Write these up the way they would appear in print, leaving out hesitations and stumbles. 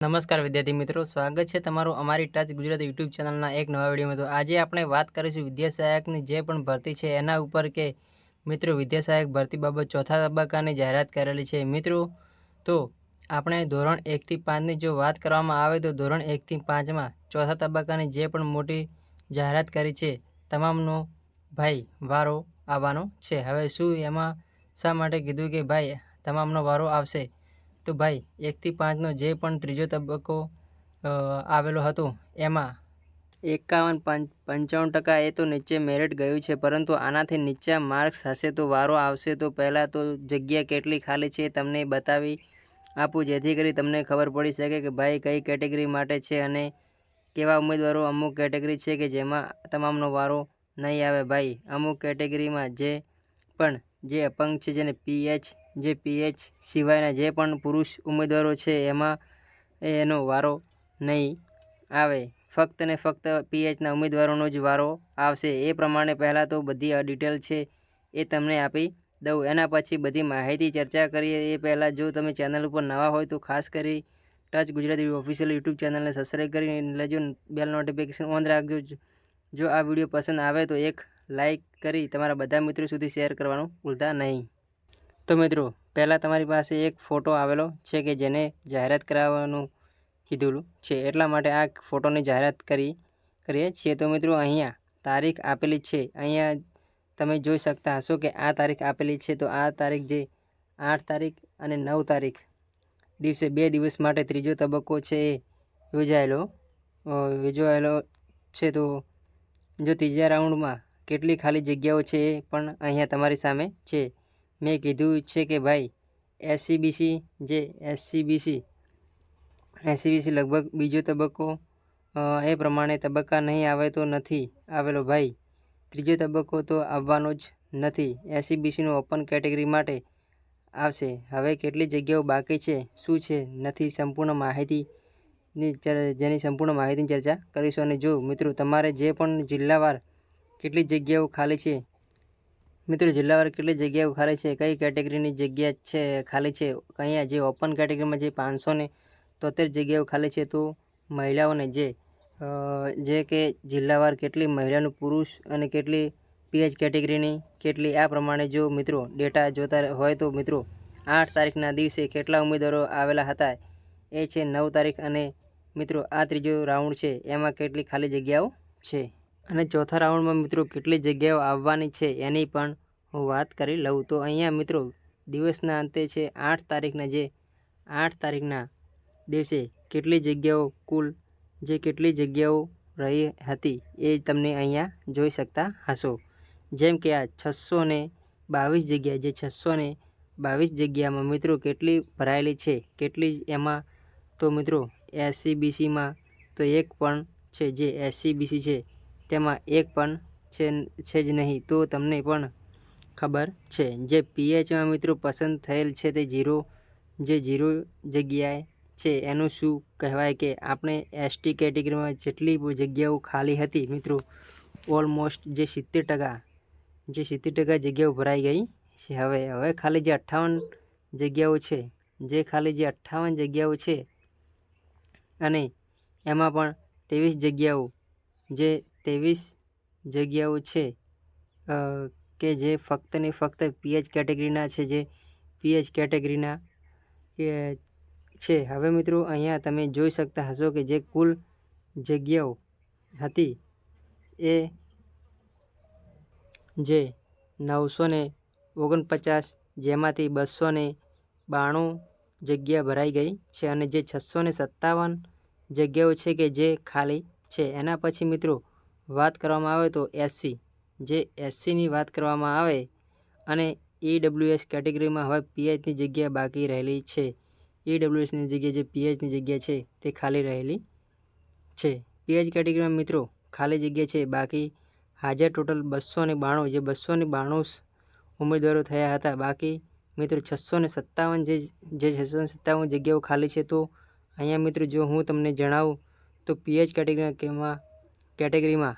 નમસ્કાર વિદ્યાર્થી મિત્રો, સ્વાગત છે તમારું અમારી ટચ ગુજરાતી યુટ્યુબ ચેનલના એક નવા વિડીયોમાં। તો આજે આપણે વાત કરીશું વિદ્યા સહાયકની જે પણ ભરતી છે એના ઉપર કે મિત્રો વિદ્યા સહાયક ભરતી બાબત ચોથા તબક્કાની જાહેરાત કરેલી છે મિત્રો। તો આપણે ધોરણ 1 થી 5ની જો વાત કરવામાં આવે તો ધોરણ 1 થી 5માં ચોથા તબક્કાની જે પણ મોટી જાહેરાત કરી છે તમામનો ભાઈ વારો આવવાનો છે। હવે શું એમાં શા માટે કીધું કે ભાઈ તમામનો વારો આવશે? તો ભાઈ 1 થી 5નો જે પણ ત્રીજો તબક્કો આવેલો હતો એમાં 51-55% એ તો નીચે મેરિટ ગયું છે, પરંતુ આનાથી નીચા માર્ક્સ હશે તો વારો આવશે। તો પહેલાં તો જગ્યા કેટલી ખાલી છે તમને બતાવી આપું, જેથી કરી તમને ખબર પડી શકે કે ભાઈ કઈ કેટેગરી માટે છે અને કેવા ઉમેદવારો। અમુક કેટેગરી છે કે જેમાં તમામનો વારો નહીં આવે ભાઈ। અમુક કેટેગરીમાં જે અપંગ છે, જેને પીએચ સિવાયના જે પણ પુરુષ ઉમેદવારો છે એમાં એનો વારો નહીં આવે। ફક્ત ને ફક્ત પીએચના ઉમેદવારોનો જ વારો આવશે। એ પ્રમાણે પહેલાં તો બધી ડિટેલ છે એ તમને આપી દઉં, એના પછી બધી માહિતી ચર્ચા કરીએ એ પહેલાં જો તમે ચેનલ ઉપર નવા હોય તો ખાસ કરી ટચ ગુજરાતી ઓફિશિયલ યુટ્યુબ ચેનલને સબસ્ક્રાઈબ કરી લેજો, બેલ નોટિફિકેશન ઓન રાખજો। જો આ વિડીયો પસંદ આવે તો એક લાઇક કરી તમારા બધા મિત્રો સુધી શેર કરવાનું ભૂલતા નહીં। તો મિત્રો પહેલાં તમારી પાસે એક ફોટો આવેલો છે કે જેને જાહેરાત કરાવવાનું કીધેલું છે, એટલા માટે આ ફોટોની જાહેરાત કરીએ છીએ। તો મિત્રો અહીંયા તારીખ આપેલી છે, અહીંયા તમે જોઈ શકતા હશો કે આ તારીખ આપેલી છે। તો આ તારીખ જે 8 તારીખ અને 9 તારીખ દિવસે 2 દિવસ માટે ત્રીજો તબક્કો છે એ યોજાયેલો છે। તો જો ત્રીજા રાઉન્ડમાં કેટલી ખાલી જગ્યાઓ છે એ પણ અહીંયા તમારી સામે છે। મેં કીધું છે કે ભાઈ એસસીબીસી લગભગ બીજો તબક્કો એ પ્રમાણે તબક્કા નહીં આવે તો નથી આવેલો ભાઈ, ત્રીજો તબક્કો તો આવવાનો જ નથી। એસસીબીસીનો ઓપન કેટેગરી માટે આવશે। હવે કેટલી જગ્યાઓ બાકી છે, શું છે, નથી, સંપૂર્ણ માહિતીની ચર્ચા કરીશું। અને જો મિત્રો તમારે જે પણ જિલ્લાવાર કેટલી જગ્યાઓ ખાલી છે, કઈ કેટેગરીની જગ્યા છે ખાલી છે, અહીંયા જે ઓપન કેટેગરીમાં જે 573 જગ્યાઓ ખાલી છે, તો મહિલાઓને જે કે જિલ્લાવાર કેટલી મહિલાનું પુરુષ અને કેટલી પીએચ કેટેગરીની કેટલી, આ પ્રમાણે જો મિત્રો ડેટા જોતા હોય તો મિત્રો 8 તારીખના દિવસે કેટલા ઉમેદવારો આવેલા હતા એ છે 9 તારીખ, અને મિત્રો આ ત્રીજો રાઉન્ડ છે એમાં કેટલી ખાલી જગ્યાઓ છે અને ચોથા રાઉન્ડમાં મિત્રો કેટલી જગ્યાઓ આવવાની છે એની પણ હું વાત કરી લઉં। તો અહીંયા મિત્રો દિવસના અંતે છે 8 તારીખના દિવસે કેટલી જગ્યાઓ કેટલી જગ્યાઓ રહી હતી એ તમને અહીંયા જોઈ શકતા હશો। જેમ કે આ 622 જગ્યામાં મિત્રો કેટલી ભરાયેલી છે, કેટલી એમાં તો મિત્રો એસસીબીસીમાં તો એક પણ છે, જે એસસીબીસી છે તેમાં એક પણ છે જ નહીં, તો તમને પણ ખબર છે। જે પીએચમાં મિત્રો પસંદ થયેલ છે તે 0 જગ્યાએ છે, એનું શું કહેવાય કે આપણે એસટી કેટેગરીમાં જેટલી જગ્યાઓ ખાલી હતી મિત્રો ઓલમોસ્ટ જે 70% જગ્યાઓ ભરાઈ ગઈ છે। હવે ખાલી જે 58 જગ્યાઓ છે અને એમાં પણ 23 જગ્યાઓ છે કે જે ફક્ત ને ફક્ત પીએચ કેટેગરીના છે, છે। હવે મિત્રો અહીંયા તમે જોઈ શકતા હશો કે જે કુલ જગ્યાઓ હતી એ જે 949, જેમાંથી 292 જગ્યા ભરાઈ ગઈ છે અને જે 657 જગ્યાઓ છે કે જે ખાલી છે। એના પછી મિત્રો વાત કરવામાં આવે તો એસસીની વાત કરવામાં આવે અને ઈડબ્લ્યુએસ કેટેગરીમાં હવે પીએચની જગ્યા બાકી રહેલી છે। ઈડબ્લ્યુએસની જગ્યા જે પીએચની જગ્યા છે તે ખાલી રહેલી છે। પીએચ કેટેગરીમાં મિત્રો ખાલી જગ્યા છે બાકી હાજર ટોટલ 292 ઉમેદવારો થયા હતા, બાકી મિત્રો 657 જગ્યાઓ ખાલી છે। તો અહીંયા મિત્રો જો હું તમને જણાવું તો પીએચ કેટેગરીમાં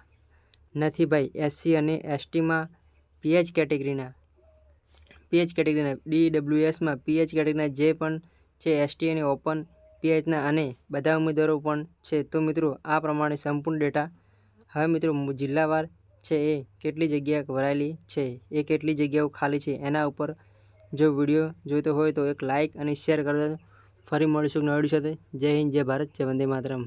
નથી ભાઈ, એસસી અને એસટીમાં પીએચ કેટેગરીના ડીડબ્લ્યુએસમાં પીએચ કેટેગરીના જે પણ છે એસટી અને ઓપન પીએચના અને બધા ઉમેદવારો પણ છે. તો મિત્રો આ પ્રમાણે સંપૂર્ણ ડેટા હવે મિત્રો જિલ્લાવાર છે એ કેટલી જગ્યા ભરાયેલી છે, એ કેટલી જગ્યાઓ ખાલી છે એના ઉપર જો વિડીયો જોઈતો હોય તો એક લાઇક અને શેર કરજો. ફરી મળીશું નવા વિડીયો સાથે. જય હિન્દ, જય ભારત, જય વંદે માતરમ.